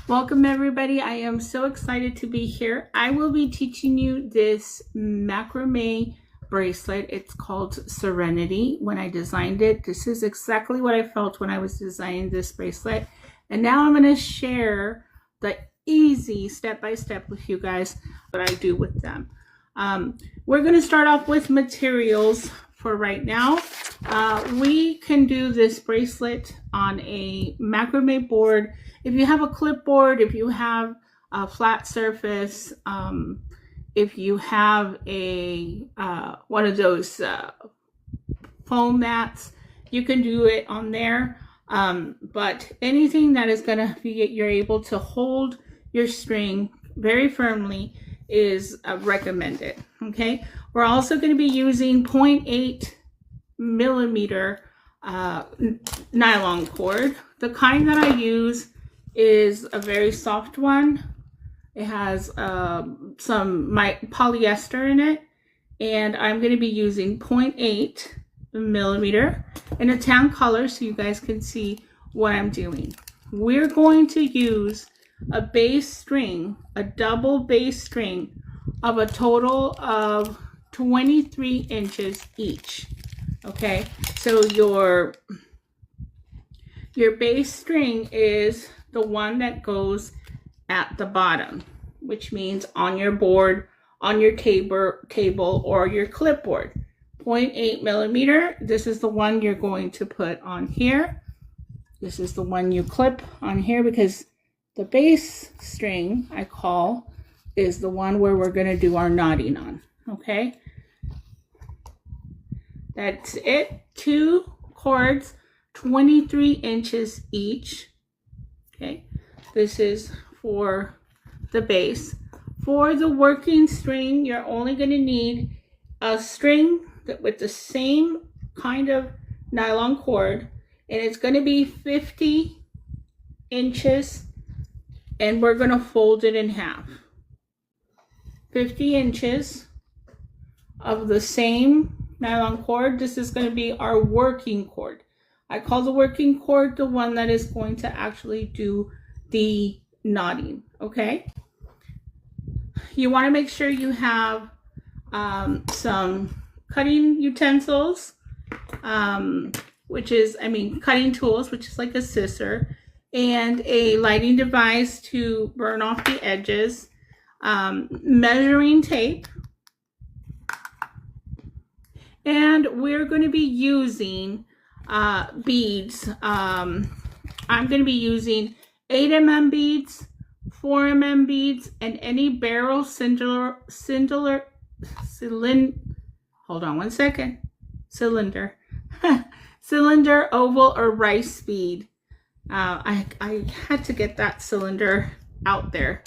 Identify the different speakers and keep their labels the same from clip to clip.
Speaker 1: Welcome everybody. I am so excited to be here. I will be teaching you this macrame bracelet. It's called Serenity. When I designed it, this is exactly what I felt when I was designing this bracelet. And now I'm going to share the easy step-by-step with you guys what I do with them. We're going to start off with materials for right now. We can do this bracelet on a macrame board. If you have a clipboard, if you have a flat surface, if you have a one of those foam mats, you can do it on there. But anything that is going to be, you're able to hold your string very firmly is recommended. Okay, we're also going to be using 0.8 millimeter nylon cord. The kind that I use is a very soft one. It has some polyester in it, and I'm going to be using 0.8 millimeter in a tan color so you guys can see what I'm doing. We're going to use a base string, a double base string of a total of 23 inches each. Okay, so your base string is the one that goes at the bottom, which means on your board, on your table or your clipboard. 0.8 millimeter, this is the one you're going to put on here. This is the one you clip on here because the base string, I call, is the one where we're going to do our knotting on. Okay, that's it. 2 cords, 23 inches each. Okay, this is for the base. For the working string, you're only going to need a string with the same kind of nylon cord, and it's going to be 50 inches, and we're going to fold it in half. 50 inches of the same nylon cord. This is going to be our working cord. I call the working cord the one that is going to actually do the knotting. Okay, you want to make sure you have some cutting utensils, cutting tools, which is like a scissor, and a lighting device to burn off the edges, measuring tape, and we're going to be using beads. I'm going to be using 8mm beads, 4mm beads, and any barrel cylinder, oval, or rice bead. I had to get that cylinder out there.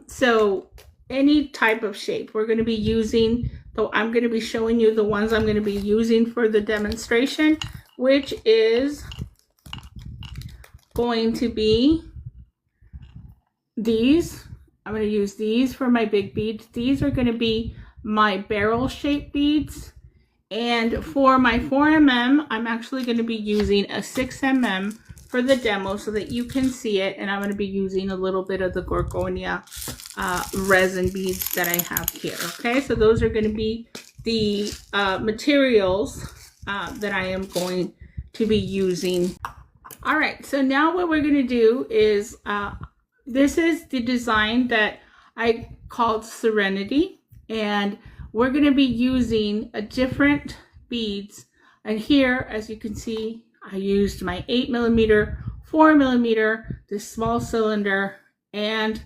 Speaker 1: So any type of shape we're going to be using, though I'm going to be showing you the ones I'm going to be using for the demonstration, which is going to be these. I'm going to use these for my big beads. These are going to be my barrel shaped beads. And for my 4mm, I'm actually going to be using a 6mm for the demo so that you can see it. And I'm going to be using a little bit of the Gorgonia resin beads that I have here. Okay, so those are going to be the materials that I am going to be using. All right, so now what we're going to do is, this is the design that I called Serenity, and we're going to be using a different beads. And here, as you can see, I used my 8mm, 4mm, this small cylinder, and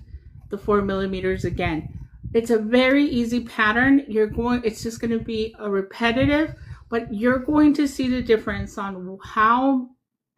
Speaker 1: the 4mm again. It's a very easy pattern. It's just going to be a repetitive, but you're going to see the difference on how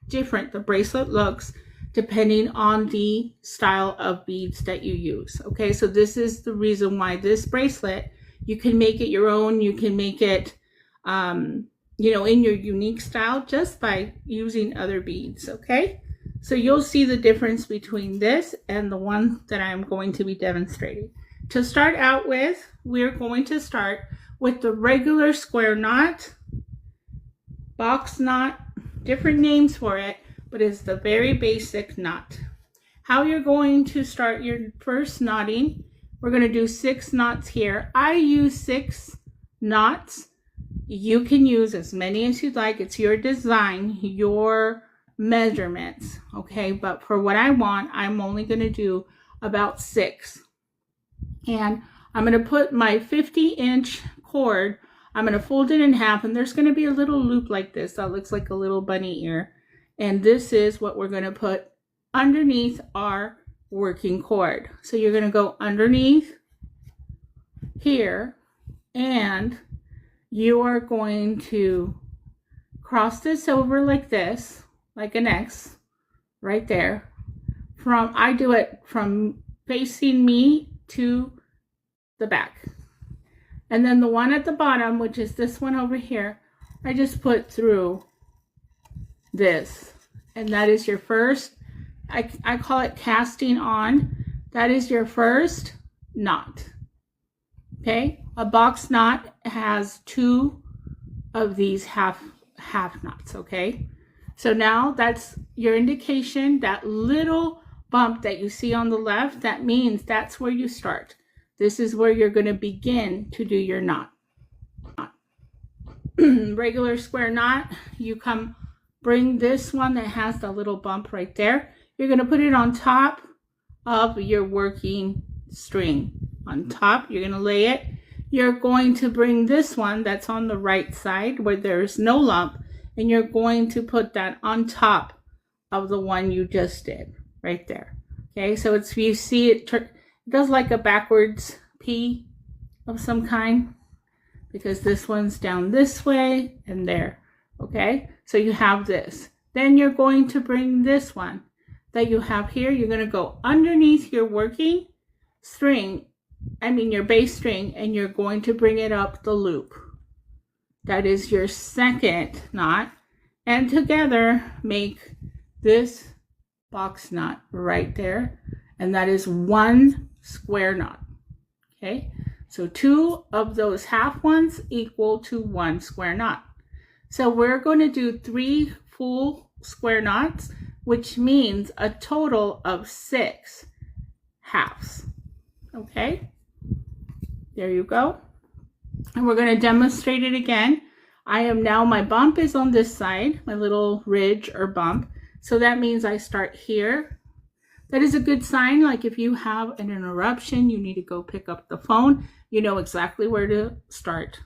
Speaker 1: different the bracelet looks depending on the style of beads that you use. Okay, so this is the reason why this bracelet, you can make it your own. You can make it in your unique style just by using other beads. Okay, so you'll see the difference between this and the one that I'm going to be demonstrating. To start out with, we're going to start with the regular square knot, box knot, different names for it, but it's the very basic knot. how you're going to start your first knotting. We're going to do 6 knots here. I use 6 knots. You can use as many as you'd like. It's your design, your measurements, okay? But for what I want, I'm only going to do about 6. And I'm going to put my 50-inch cord, I'm going to fold it in half, and there's going to be a little loop like this that looks like a little bunny ear. And this is what we're going to put underneath our working cord. So you're going to go underneath here, and you are going to cross this over like this, like an X right there. I do it from facing me to the back. And then the one at the bottom, which is this one over here, I just put through this. And that is your first, I call it casting on. That is your first knot. Okay? A box knot has 2 of these half knots, okay? So now that's your indication. That little bump that you see on the left, that means that's where you start. This is where you're going to begin to do your knot. Regular square knot, you bring this one that has the little bump right there. You're going to put it on top of your working string. On top, you're going to lay it. You're going to bring this one that's on the right side where there's no lump, and you're going to put that on top of the one you just did right there. Okay, so it's, you see it does like a backwards P of some kind, because this one's down this way and there. Okay, so you have this. Then you're going to bring this one that you have here. You're going to go underneath your working string, your base string, and you're going to bring it up the loop. That is your second knot, and together make this box knot right there, and that is 1 square knot. Okay, so 2 of those half ones equal to 1 square knot. So we're going to do 3 full square knots, which means a total of 6 halves. Okay, there you go. And we're going to demonstrate it again. My bump is on this side, my little ridge or bump. So that means I start here. That is a good sign. Like if you have an interruption, you need to go pick up the phone, you know exactly where to start.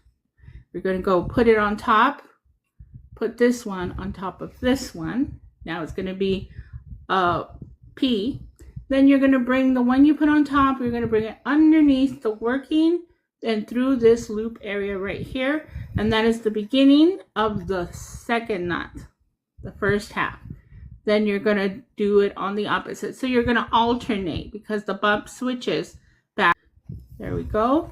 Speaker 1: You're going to go put it on top, put this one on top of this one. Now it's going to be a P. Then you're going to bring the one you put on top, you're going to bring it underneath the working and through this loop area right here. And that is the beginning of the second knot, the first half. Then you're going to do it on the opposite. So you're going to alternate because the bump switches back. There we go.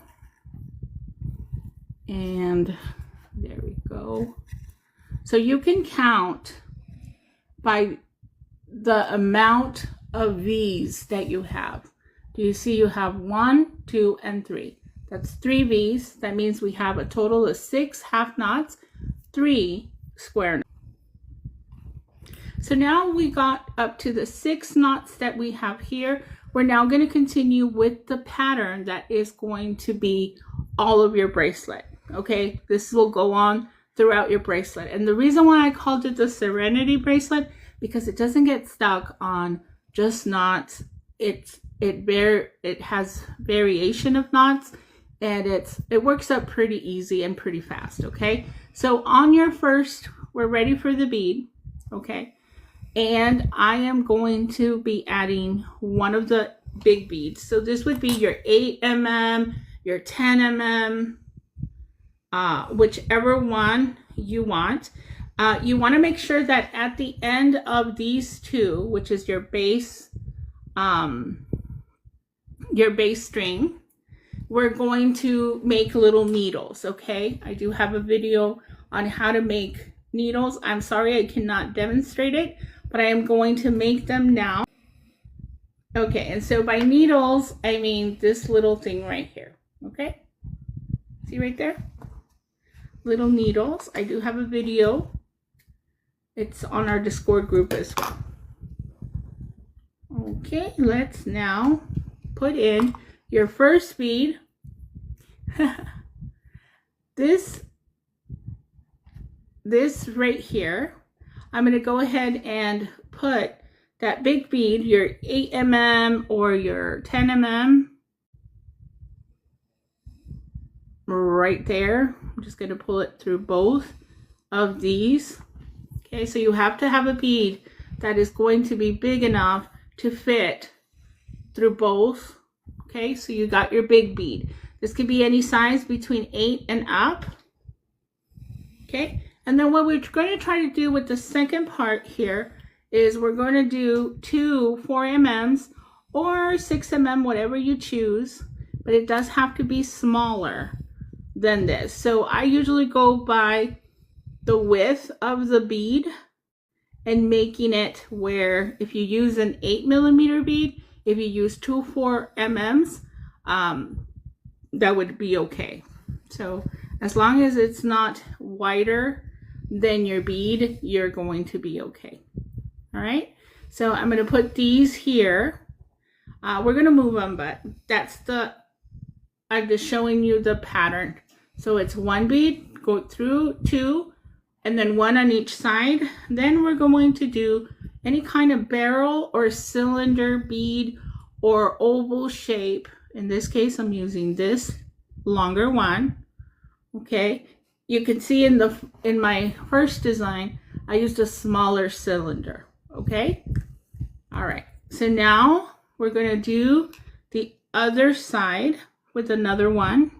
Speaker 1: And there we go. So you can count by the amount of V's that you have. Do you see you have 1, 2, and 3? That's 3 V's. That means we have a total of 6 half knots, 3 square knots. So now we got up to the 6 knots that we have here. We're now going to continue with the pattern that is going to be all of your bracelet. Okay, this will go on throughout your bracelet. And the reason why I called it the Serenity bracelet, because it doesn't get stuck on just knots. It has variation of knots, and it works up pretty easy and pretty fast. Okay, so on your first, we're ready for the bead. Okay. And I am going to be adding one of the big beads. So this would be your 8 mm, your 10 mm, whichever one you want. You want to make sure that at the end of these 2, which is your base string, we're going to make little needles. Okay, I do have a video on how to make needles. I'm sorry I cannot demonstrate it, but I am going to make them now. Okay, and so by needles, I mean this little thing right here. Okay, see right there? Little needles. I do have a video. It's on our Discord group as well. Okay, let's now put in your first bead. This right here, I'm going to go ahead and put that big bead, your 8 mm or your 10 mm, right there. I'm just going to pull it through both of these. Okay, so you have to have a bead that is going to be big enough to fit through both. Okay, so you got your big bead. This could be any size between 8 and up. Okay, and then what we're going to try to do with the second part here is we're going to do 2 4 mm's or 6 mm, whatever you choose, but it does have to be smaller than this. So I usually go by the width of the bead and making it where if you use an 8 mm bead, if you use 2 4 mm's, that would be okay. So as long as it's not wider than your bead, you're going to be okay. All right, so I'm going to put these here. We're going to move them, but I'm just showing you the pattern. So it's one bead, go through 2, and then 1 on each side. Then we're going to do any kind of barrel or cylinder bead or oval shape. In this case, I'm using this longer one. Okay, you can see in my first design, I used a smaller cylinder. Okay, all right. So now we're going to do the other side with another one.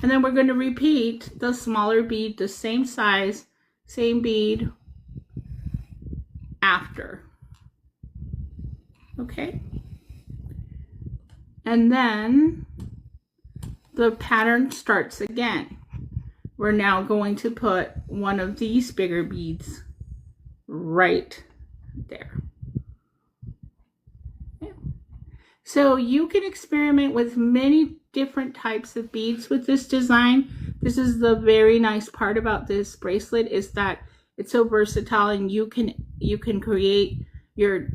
Speaker 1: And then we're going to repeat the smaller bead, the same size, same bead after. Okay. And then the pattern starts again. We're now going to put one of these bigger beads right there. Yeah. So you can experiment with many different types of beads with this design. This is the very nice part about this bracelet, is that it's so versatile, and you can create your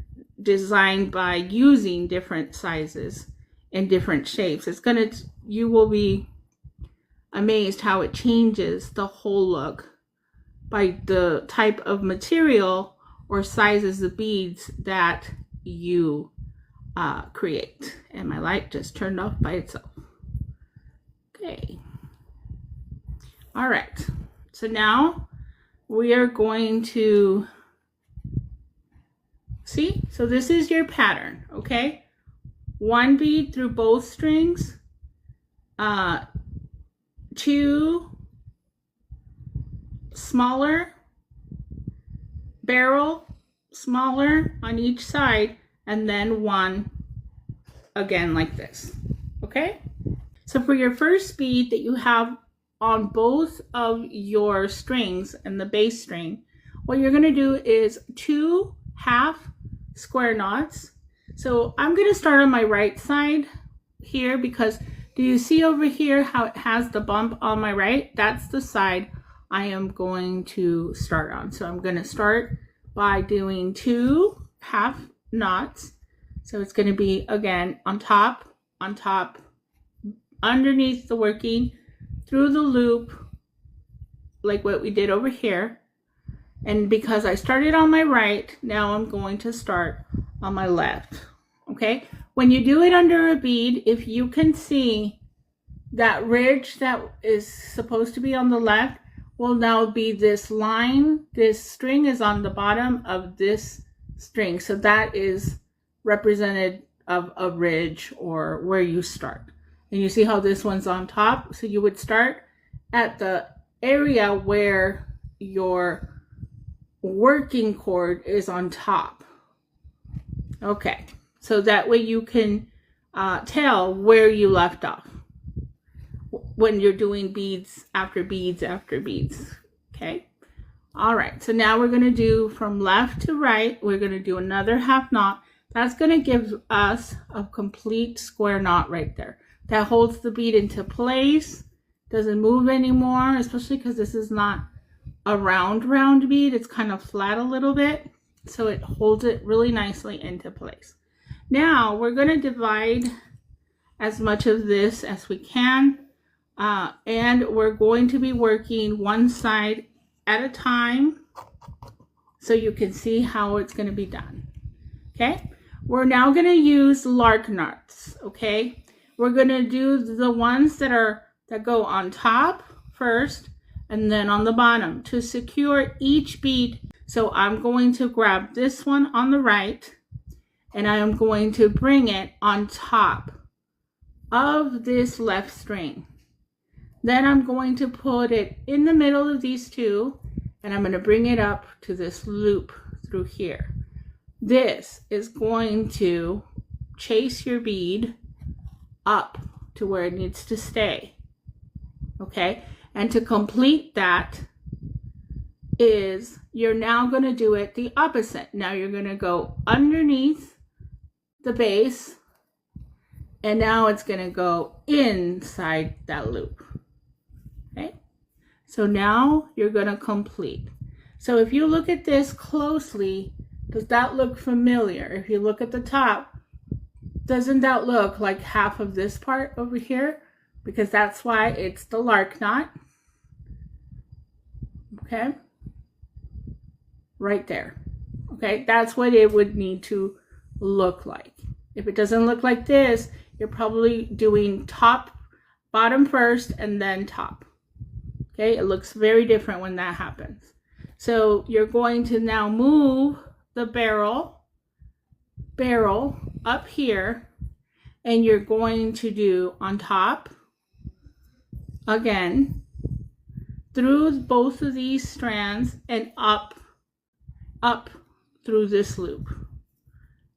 Speaker 1: design by using different sizes and different shapes. You will be amazed how it changes the whole look by the type of material or sizes of beads that you create. And my light just turned off by itself. Okay. All right. So now we are going to see. So this is your pattern. Okay. One bead through both strings. 2 smaller, barrel, smaller on each side, and then 1 again like this. Okay, so for your first bead that you have on both of your strings and the base string, what you're going to do is 2 half square knots. So I'm going to start on my right side here, because do you see over here how it has the bump on my right? That's the side I am going to start on. So I'm going to start by doing 2 half knots. So it's going to be, again, on top, underneath the working, through the loop, like what we did over here. And because I started on my right, now I'm going to start on my left. Okay, when you do it under a bead, if you can see that ridge that is supposed to be on the left will now be this line. This string is on the bottom of this string, so that is represented of a ridge or where you start. And you see how this one's on top, so you would start at the area where your working cord is on top. Okay, so that way you can tell where you left off when you're doing beads after beads after beads. Okay, all right, so now we're going to do from left to right. We're going to do another half knot. That's going to give us a complete square knot right there. That holds the bead into place, doesn't move anymore, especially because this is not a round bead. It's kind of flat a little bit. so it holds it really nicely into place. Now we're going to divide as much of this as we can, and we're going to be working one side at a time so you can see how it's going to be done. Okay, we're now going to use lark knots. Okay, we're going to do the ones that go on top first and then on the bottom to secure each bead. So I'm going to grab this one on the right and I am going to bring it on top of this left string. Then I'm going to put it in the middle of these two and I'm going to bring it up to this loop through here. This is going to chase your bead up to where it needs to stay. Okay, and to complete that is you're now going to do it the opposite. Now you're going to go underneath the base and now it's going to go inside that loop. Okay, so now you're going to complete. So if you look at this closely, does that look familiar? If you look at the top, doesn't that look like half of this part over here? Because that's why it's the lark knot. Okay, right there. Okay, that's what it would need to look like. If it doesn't look like this, you're probably doing top, bottom first and then top. Okay, it looks very different when that happens. So you're going to now move the barrel up here and you're going to do on top again through both of these strands and up through this loop.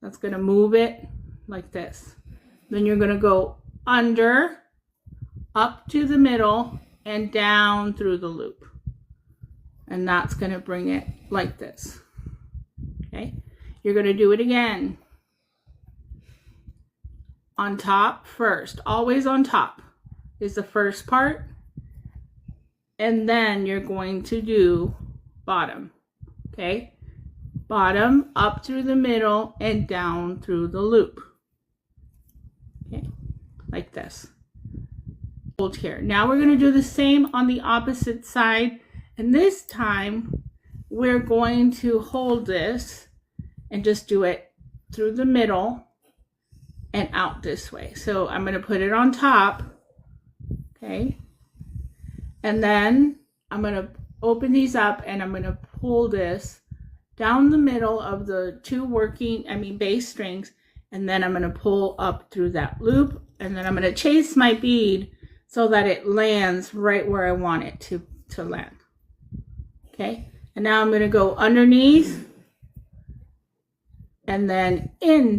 Speaker 1: That's going to move it like this. Then you're going to go under, up to the middle, and down through the loop. And that's going to bring it like this. Okay, you're going to do it again. On top first, always on top is the first part. And then you're going to do bottom. Okay, bottom, up through the middle, and down through the loop. Okay, like this. Hold here. Now we're going to do the same on the opposite side. And this time we're going to hold this and just do it through the middle and out this way. So I'm going to put it on top. Okay. And then I'm going to open these up and I'm going to pull this down the middle of the two base strings. And then I'm going to pull up through that loop. And then I'm going to chase my bead so that it lands right where I want it to land. Okay. And now I'm going to go underneath and then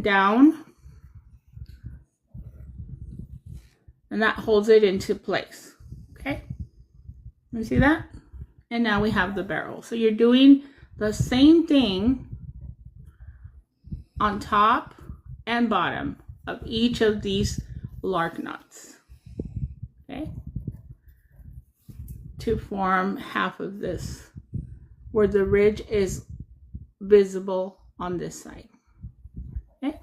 Speaker 1: down. And that holds it into place. Okay. You see that? And now we have the barrel. So you're doing the same thing on top and bottom of each of these lark knots. Okay. To form half of this where the ridge is visible on this side. Okay.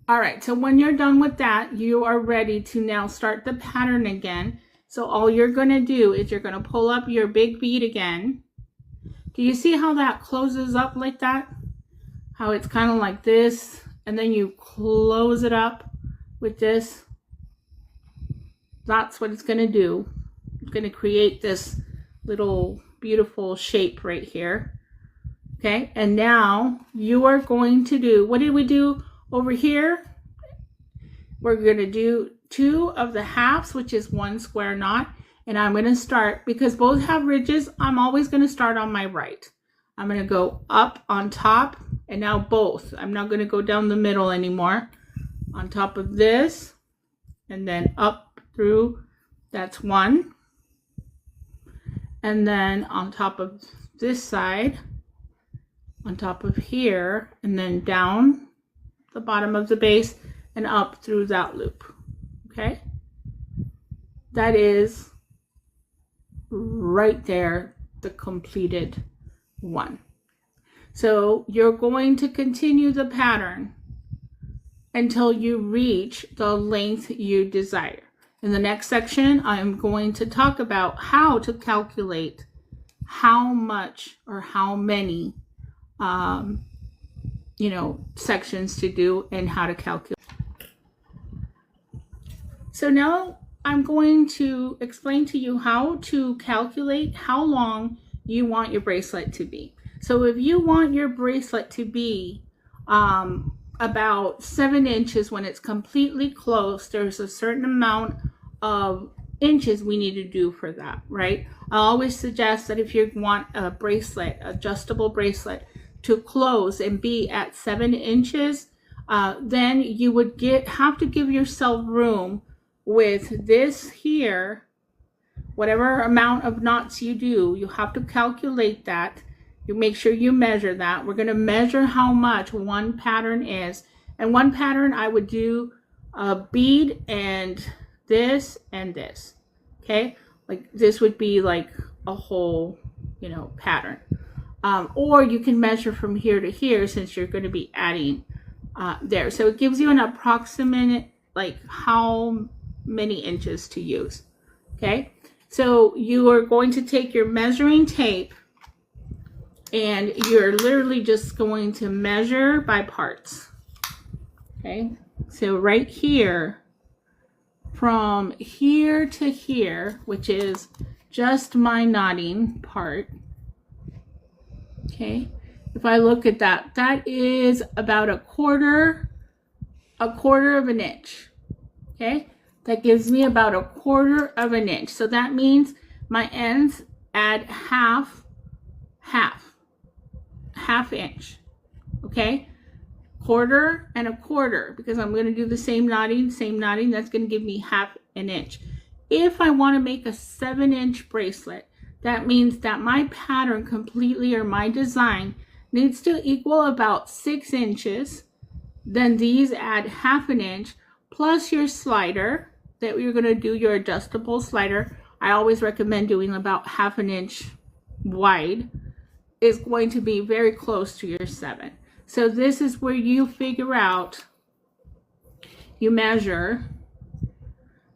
Speaker 1: All right, so when you're done with that, you are ready to now start the pattern again. So all you're going to do is you're going to pull up your big bead again. Do you see how that closes up like that? How it's kind of like this, and then you close it up with this. That's what it's going to do. It's going to create this little beautiful shape right here. Okay, and now you are going to do, what did we do over here? We're going to do 2 of the halves, which is 1 square knot. And I'm going to start, because both have ridges, I'm always going to start on my right. I'm going to go up on top, and now both. I'm not going to go down the middle anymore. On top of this, and then up through, that's 1. And then on top of this side, on top of here, and then down the bottom of the base and up through that loop. Okay, that is right there the completed one. So you're going to continue the pattern until you reach the length you desire. In the next section, I'm going to talk about how to calculate how much or how many sections to do and how to calculate. So now I'm going to explain to you how to calculate how long you want your bracelet to be. So if you want your bracelet to be about 7 inches when it's completely closed, there's a certain amount of inches we need to do for that, right? I always suggest that if you want a bracelet, adjustable bracelet, to close and be at 7 inches, then you would have to give yourself room with this here. Whatever amount of knots you do, you have to calculate that. You make sure you measure that. We're going to measure how much one pattern is. And one pattern, I would do a bead and this and this. Okay? Like this would be like a whole, pattern. Or you can measure from here to here since you're going to be adding there. So it gives you an approximate, like how many inches to use. Okay? So you are going to take your measuring tape and you're literally just going to measure by parts. Okay? So right here, from here to here, which is just my knotting part. Okay? If I look at that, that is about a quarter of an inch. Okay? That gives me about a quarter of an inch. So that means my ends add half inch. Okay? Quarter and a quarter, because I'm going to do the same knotting. That's going to give me half an inch. If I want to make a 7-inch bracelet, that means that my pattern completely, or my design, needs to equal about 6 inches. Then these add half an inch plus your slider that you're going to do, your adjustable slider. I always recommend doing about half an inch wide, is going to be very close to your 7. So this is where you figure out, you measure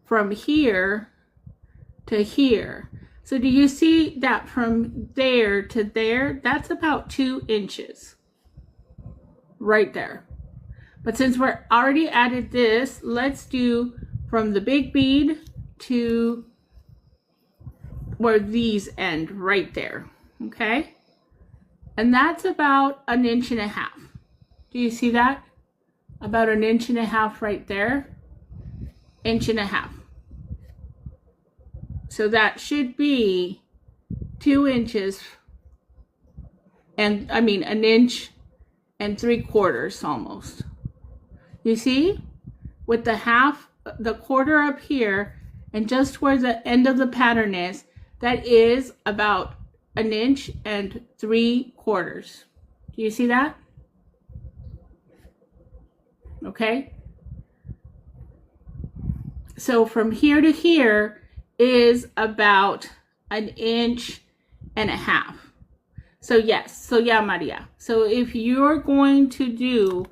Speaker 1: from here to here. So do you see that from there to there? That's about 2 inches right there. But since we're already added this, let's do from the big bead to where these end right there. Okay? And that's about 1.5 inches. Do you see that? About 1.5 inches right there. 1.5 inches. So that should be 2 inches, and 1 inch and 3/4 almost. You see? With the quarter up here, and just where the end of the pattern is, that is about 1 inch and 3/4. Do you see that? Okay. So from here to here is about 1.5 inches. So yes. So yeah, Maria. So if you're going to do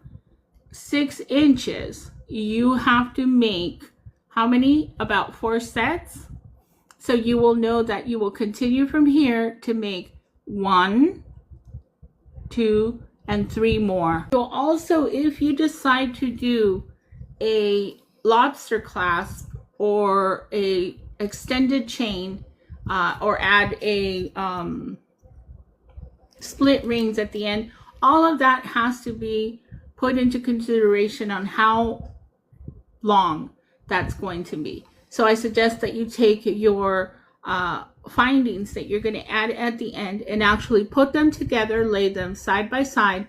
Speaker 1: 6 inches, you have to make how many? About 4 sets. So you will know that you will continue from here to make 1, 2, and 3 more. So also, if you decide to do a lobster clasp or a extended chain, or add a split rings at the end, all of that has to be put into consideration on how long that's going to be. So I suggest that you take your findings that you're going to add at the end and actually put them together, lay them side by side,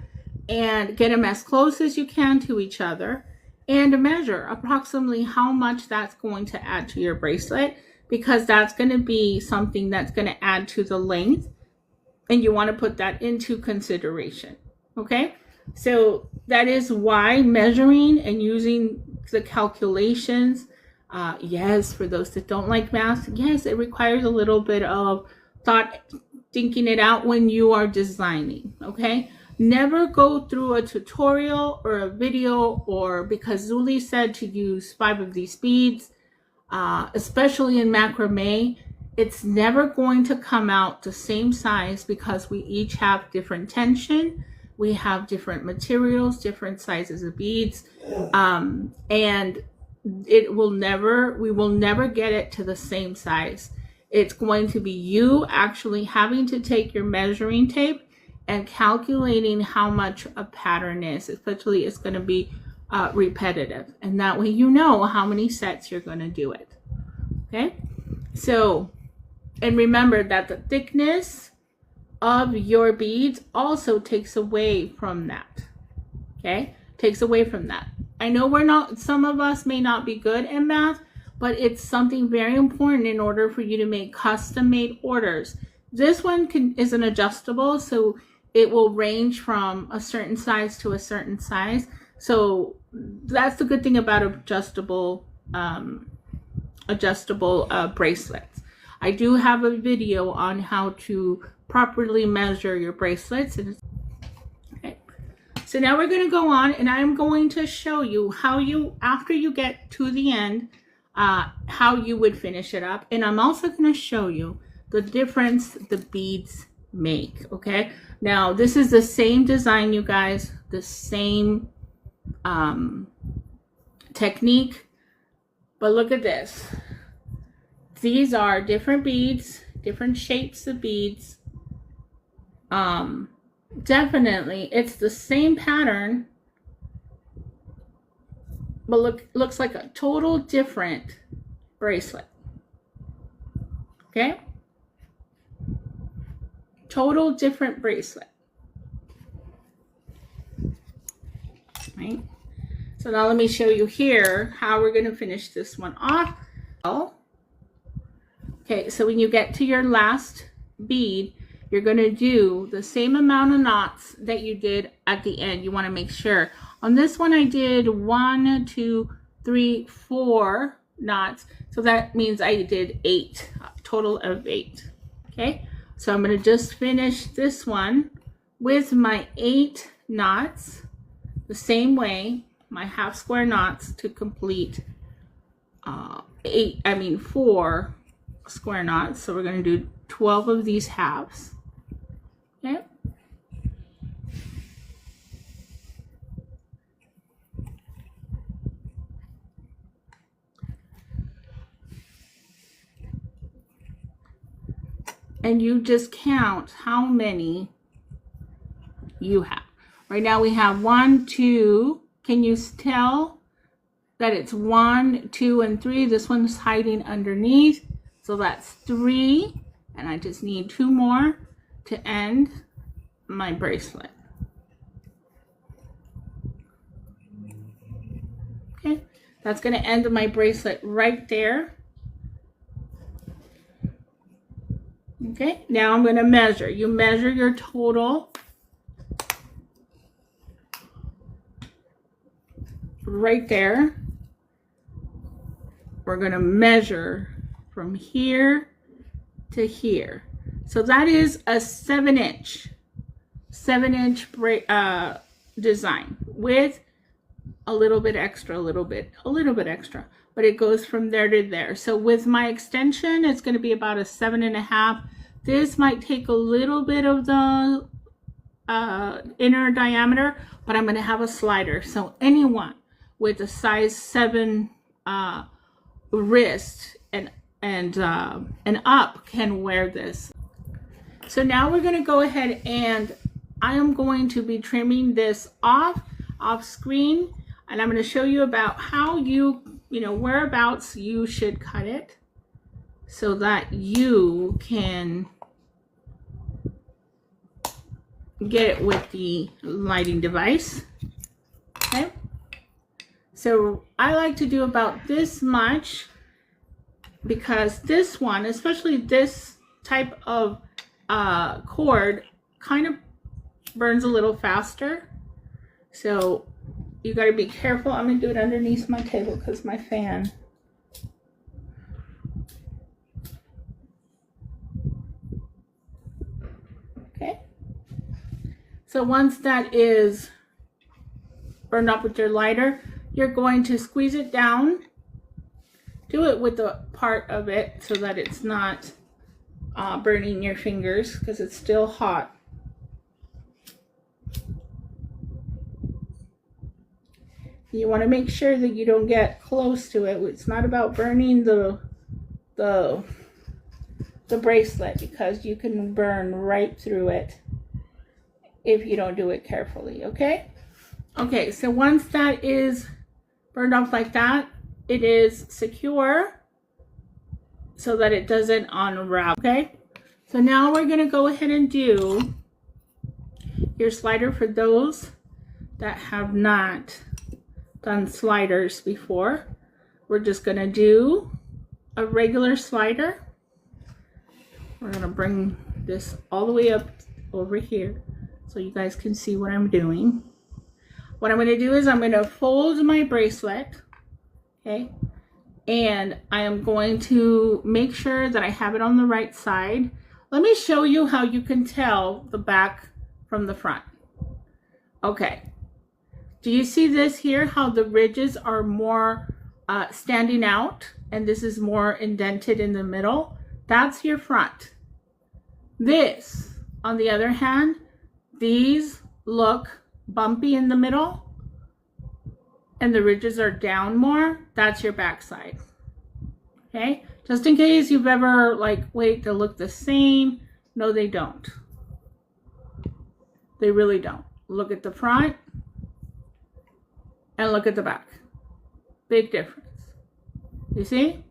Speaker 1: and get them as close as you can to each other, and measure approximately how much that's going to add to your bracelet, because that's going to be something that's going to add to the length, and you want to put that into consideration. Okay? So that is why measuring and using the calculations, yes, for those that don't like math, yes, it requires a little bit of thought, thinking it out when you are designing. Okay? never go through a tutorial or a video, or because Zuli said to use 5 of these beads, especially in macrame, it's never going to come out the same size because we each have different tension, we have different materials, different sizes of beads, and we will never get it to the same size. It's going to be you actually having to take your measuring tape and calculating how much a pattern is, especially it's going to be repetitive. And that way you know how many sets you're going to do it. Okay? So, and remember that the thickness of your beads also takes away from that. Okay? Takes away from that. I know some of us may not be good in math, but it's something very important in order for you to make custom-made orders. This one is an adjustable, so it will range from a certain size to a certain size. So that's the good thing about adjustable bracelets. I do have a video on how to properly measure your bracelets. Okay. So now we're going to go on, and I'm going to show you how you, after you get to the end, how you would finish it up. And I'm also going to show you the difference the beads make. Okay. Now this is the same design, you guys, the same technique, but look at this. These are different beads, different shapes of beads. Definitely it's the same pattern, but looks like a total different bracelet. Okay? Total different bracelet. Right? So now let me show you here how we're going to finish this one off. Okay, so when you get to your last bead, you're going to do the same amount of knots that you did at the end. You want to make sure. On this one, I did 1, 2, 3, 4 knots. So that means I did 8, a total of 8. Okay, so I'm going to just finish this one with my 8 knots the same way, my half square knots to complete 4 square knots. So we're going to do 12 of these halves. Okay. And you just count how many you have. Right now we have 1, 2. Can you tell that it's 1, 2, and 3? This one's hiding underneath. So that's 3. And I just need 2 more to end my bracelet. Okay, that's going to end my bracelet right there. Okay, now I'm going to measure. You measure your total right there. We're going to measure from here to here. So that is a 7-inch design with a little bit extra, but it goes from there to there. So with my extension, it's going to be about a 7.5. This might take a little bit of the inner diameter, but I'm going to have a slider. So anyone with a size 7 wrist and up can wear this. So now we're going to go ahead and I am going to be trimming this off screen, and I'm going to show you about how whereabouts you should cut it so that you can get it with the lighting device. Okay. So I like to do about this much because this one, especially this type of cord, kind of burns a little faster. So you got to be careful. I'm going to do it underneath my table because my fan. Okay. So once that is burned up with your lighter, you're going to squeeze it down. Do it with the part of it so that it's not burning your fingers because it's still hot. You want to make sure that you don't get close to it. It's not about burning the bracelet, because you can burn right through it if you don't do it carefully, okay? Okay, so once that is burned off like that, it is secure so that it doesn't unravel, okay? So now we're gonna go ahead and do your slider for those that have not done sliders before. We're just gonna do a regular slider. We're gonna bring this all the way up over here so you guys can see what I'm doing. What I'm gonna do is I'm gonna fold my bracelet, okay? And I am going to make sure that I have it on the right side. Let me show you how you can tell the back from the front. Okay, do you see this here, how the ridges are more standing out and this is more indented in the middle? That's your front. This, on the other hand, these look bumpy in the middle and the ridges are down more. That's your back side. Okay, just in case you've ever like, wait, they look the same. No, they don't. They really don't. Look at the front and look at the back. Big difference. You see?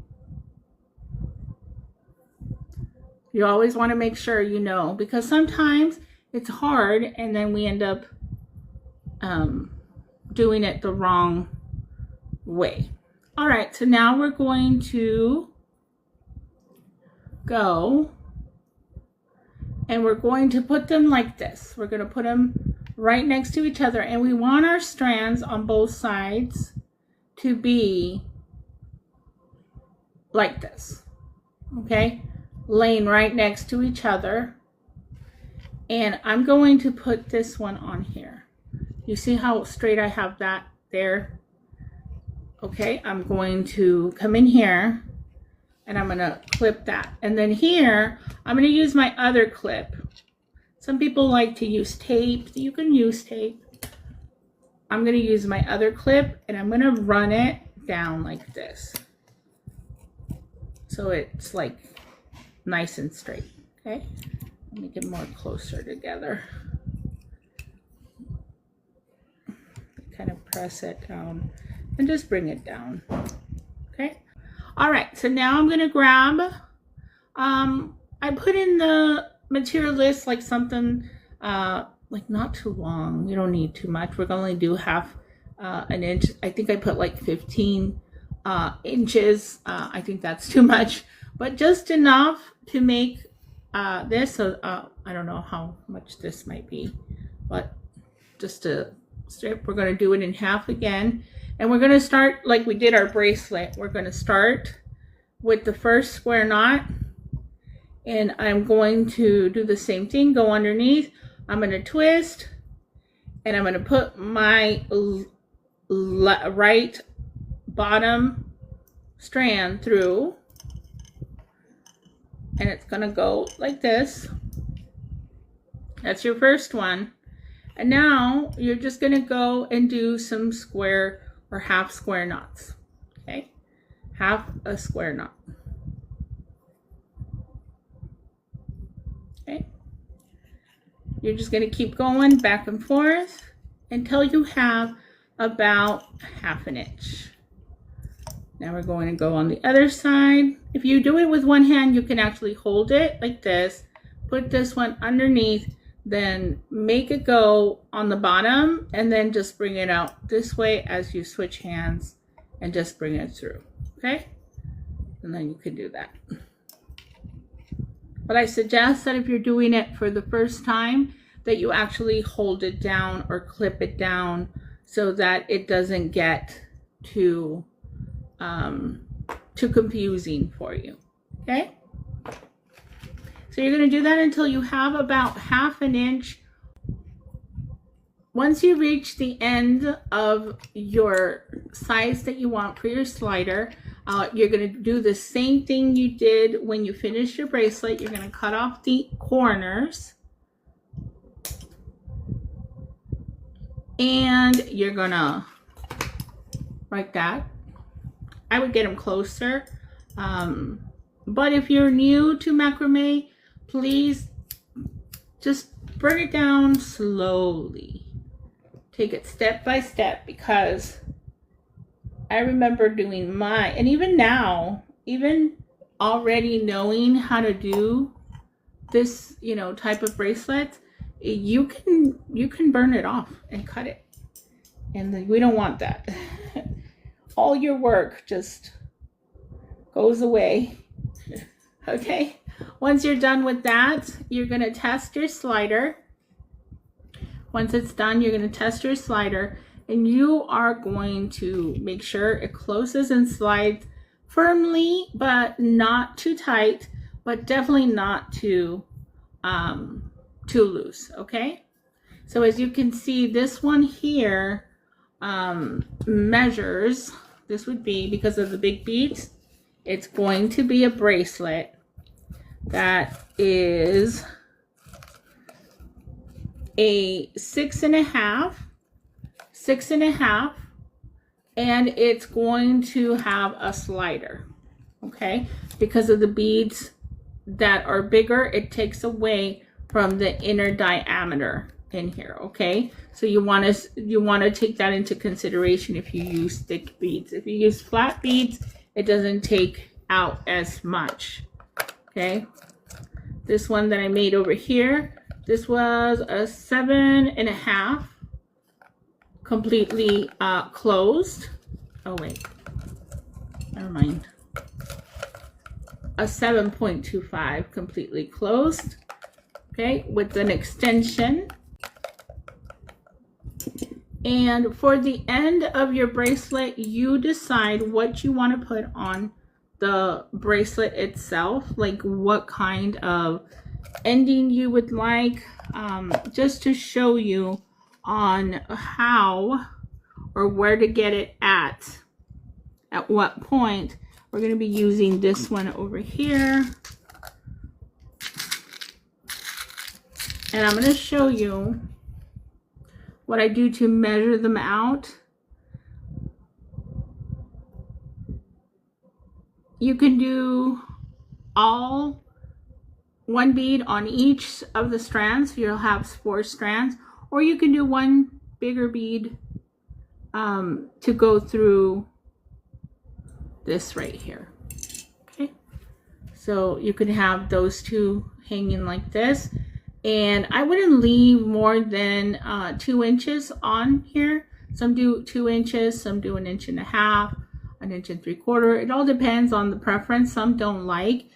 Speaker 1: You always want to make sure you know, because sometimes it's hard and then we end up doing it the wrong way. All right, so now we're going to go and we're going to put them like this. We're going to put them right next to each other, and we want our strands on both sides to be like this, okay? Laying right next to each other. And I'm going to put this one on here. You see how straight I have that there? Okay, I'm going to come in here and I'm gonna clip that. And then here, I'm gonna use my other clip. Some people like to use tape. You can use tape. I'm gonna use my other clip and I'm gonna run it down like this. So it's like nice and straight, okay? Let me get more closer together. Kind of press it down and just bring it down, okay? All right, so now I'm gonna grab, I put in the material list like something, like not too long. You don't need too much. We're gonna only do half an inch. I think I put like 15 inches. I think that's too much, but just enough to make this. So I don't know how much this might be, but just a strip. We're going to do it in half again, and we're going to start like we did our bracelet. We're going to start with the first square knot, and I'm going to do the same thing. Go underneath. I'm going to twist, and I'm going to put my right bottom strand through, and it's going to go like this. That's your first one. And now you're just going to go and do some square or half square knots. Okay, half a square knot. Okay, you're just going to keep going back and forth until you have about half an inch. Now we're going to go on the other side. If you do it with one hand, you can actually hold it like this, put this one underneath, then make it go on the bottom, and then just bring it out this way as you switch hands and just bring it through, okay? And then you can do that. But I suggest that if you're doing it for the first time, that you actually hold it down or clip it down so that it doesn't get too confusing for you, okay? So you're going to do that until you have about half an inch Once you reach the end of your size that you want for your slider, you're going to do the same thing you did when you finished your bracelet. You're going to cut off the corners. And you're going to, like that. I would get them closer. But if you're new to macrame, please just bring it down slowly. Take it step by step, because I remember doing mine, and even now, even already knowing how to do this, you know, type of bracelet, you can burn it off and cut it, and we don't want that. All your work just goes away. Okay, once you're done with that, you're going to test your slider. Once it's done, you're going to test your slider, and you are going to make sure it closes and slides firmly, but not too tight, but definitely not too loose. Okay, so as you can see, this one here measures, this would be, because of the big beads, it's going to be a bracelet that is a 6.5, and it's going to have a slider. Okay, because of the beads that are bigger, it takes away from the inner diameter in here. Okay, so you want to take that into consideration if you use thick beads. If you use flat beads, it doesn't take out as much. Okay, this one that I made over here, this was a 7.5, completely closed. Oh wait, never mind. A 7.25 completely closed. Okay, with an extension. And for the end of your bracelet, you decide what you want to put on the bracelet itself, like what kind of ending you would like, just to show you on how or where to get it at what point. We're going to be using this one over here, and I'm going to show you what I do to measure them out. You can do all one bead on each of the strands. You'll have 4 strands, or you can do one bigger bead to go through this right here. Okay, so you can have those 2 hanging like this, and I wouldn't leave more than 2 inches on here. Some do 2 inches, some do 1.5 inches, 1.75 inches. It all depends on the preference. Some don't like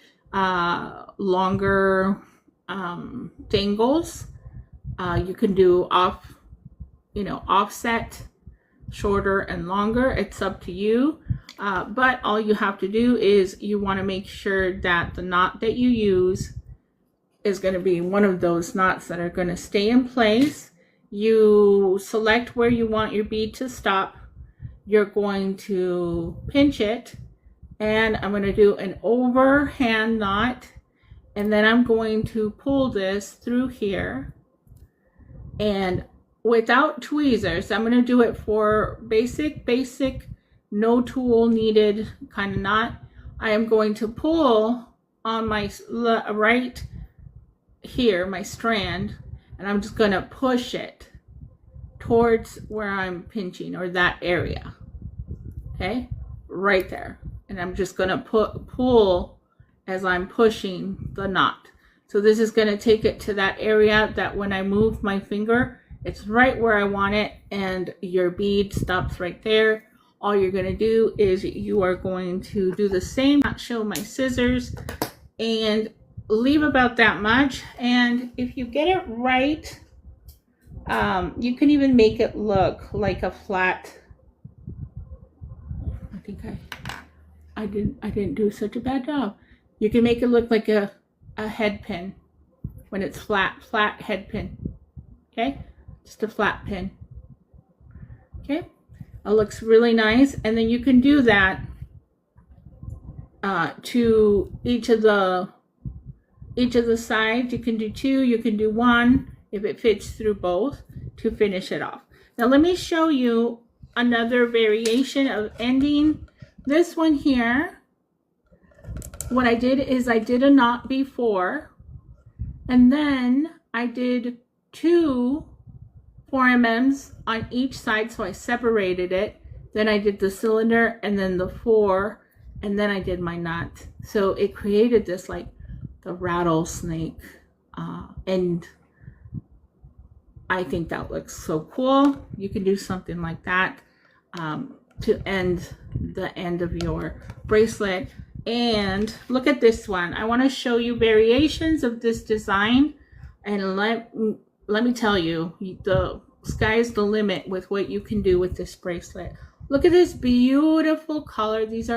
Speaker 1: longer dangles. You can do offset, shorter and longer. It's up to you. But all you have to do is you want to make sure that the knot that you use is going to be one of those knots that are going to stay in place. You select where you want your bead to stop. You're going to pinch it, and I'm going to do an overhand knot, and then I'm going to pull this through here, and without tweezers, I'm going to do it for basic, no tool needed kind of knot. I am going to pull on my right here, my strand, and I'm just going to push it towards where I'm pinching, or that area. Okay, right there. And I'm just going to pull as I'm pushing the knot. So this is going to take it to that area that when I move my finger, it's right where I want it, and your bead stops right there. All you're going to do is you are going to do the same, not show my scissors, and leave about that much. And if you get it right, you can even make it look like a flat. I think I didn't do such a bad job. You can make it look like a head pin when it's flat head pin. Okay, just a flat pin. Okay, it looks really nice. And then you can do that to each of the sides. You can do 2, you can do 1 if it fits through both to finish it off. Now let me show you another variation of ending. This one here, what I did is I did a knot before, and then I did 2 4mm on each side, so I separated it. Then I did the cylinder and then the 4, and then I did my knot. So it created this like the rattlesnake, and I think that looks so cool. You can do something like that to end the end of your bracelet. And look at this one. I want to show you variations of this design, and let me tell you, the sky's the limit with what you can do with this bracelet. Look at this beautiful color. These,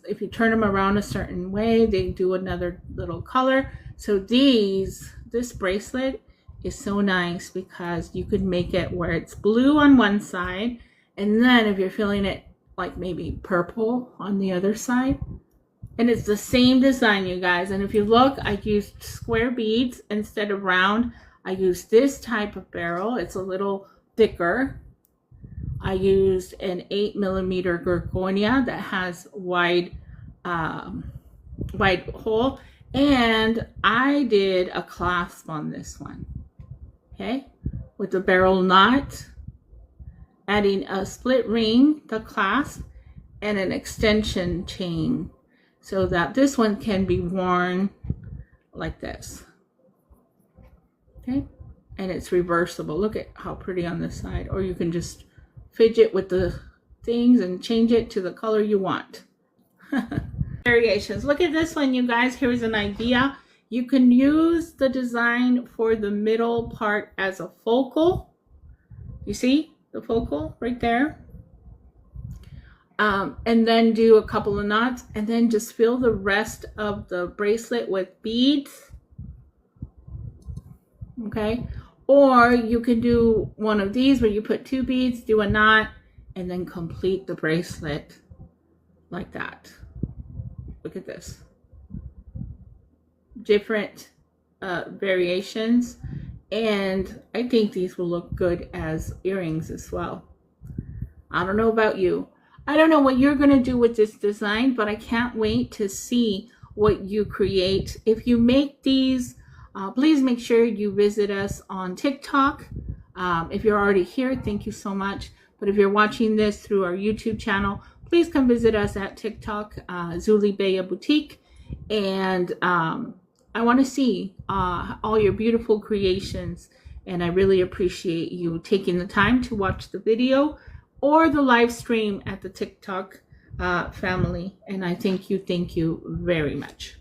Speaker 1: if you turn them around a certain way, they do another little color. So this bracelet is so nice because you could make it where it's blue on one side, and then if you're feeling it like maybe purple on the other side. And it's the same design, you guys. And if you look, I used square beads instead of round. I used this type of barrel. It's a little thicker. I used an 8mm Gorgonia that has wide hole. And I did a clasp on this one. Okay, with the barrel knot, adding a split ring, the clasp, and an extension chain, so that this one can be worn like this. Okay, and it's reversible. Look at how pretty on this side. Or you can just fidget with the things and change it to the color you want. Variations. Look at this one, you guys. Here's an idea. You can use the design for the middle part as a focal. You see the focal right there? And then do a couple of knots, and then just fill the rest of the bracelet with beads. Okay, or you can do one of these where you put 2 beads, do a knot, and then complete the bracelet like that. Look at this. Different variations, and I think these will look good as earrings as well. I don't know about you. I don't know what you're going to do with this design, but I can't wait to see what you create. If you make these, please make sure you visit us on TikTok. If you're already here, thank you so much. But if you're watching this through our YouTube channel, please come visit us at TikTok, Zulibea Boutique. And I want to see all your beautiful creations. And I really appreciate you taking the time to watch the video or the live stream at the TikTok family. And I thank you very much.